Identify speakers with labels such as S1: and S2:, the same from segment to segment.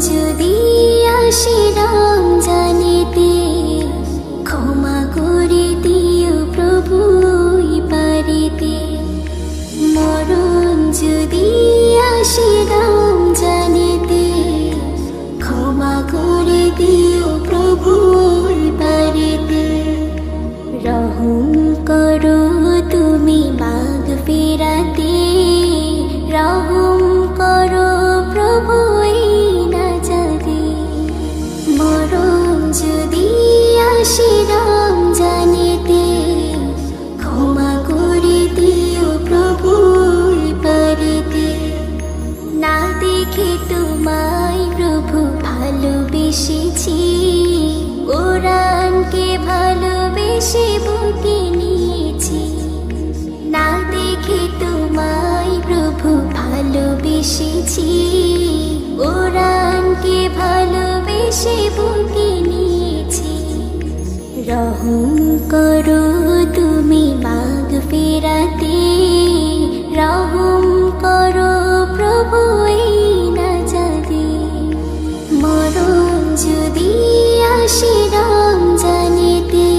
S1: যদি আসে রমজানেতে, ক্ষমা করে দিও প্রভু পারিতে। মরণ যদি আসে রমজানেতে, ক্ষমা করে দিও প্রভু পারিতে। রহম করো তুমি মাগফিরাতে, রহম করো প্রভু এই নাজাতে। মরণ যদি আসে রমজানেতে, ক্ষমা করে দিও প্রভু পারিতে। না দেখে তোমায় প্রভু ভালোবেসেছি, কোরআনকে ভালোবেসে বুকে নিয়েছি। না দেখে তোমায় প্রভু ভালোবেসেছি, কোরআনকে ভালোবেসে বুকে নিয়েছি। রহম করো তুমি মাগফিরাতে, রহম করো প্রভু এই নাজাতে। মরণ যদি আসে রমজানেতে,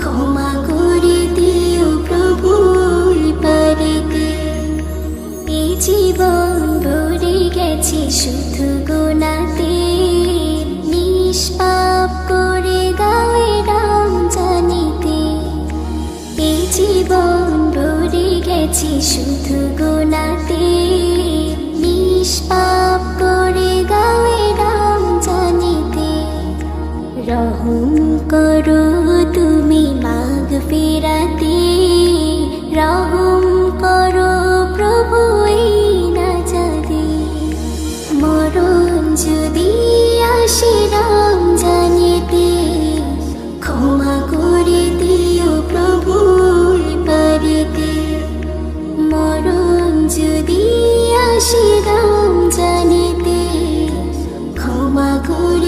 S1: ক্ষমা করে দিও প্রভু পারিতে। এই জীবন ভরে গেছে শুধু গুনাহতে, নিষ্পাপ করে দাও এ রমজানেতে। এই জীবন ভরে গেছে শুধু গুনাহতে, নিষ্পাপ করে দাও এ রমজানেতে। রহম করো তুমি মাগফিরাতে, রহম করো প্রভু এই নাজাতে। মরণ যদি আসে রমজানেতে, ক্ষমা করে দিও প্রভু পারিতে। মরণ যদি আসে রমজানেতে, ক্ষমা করে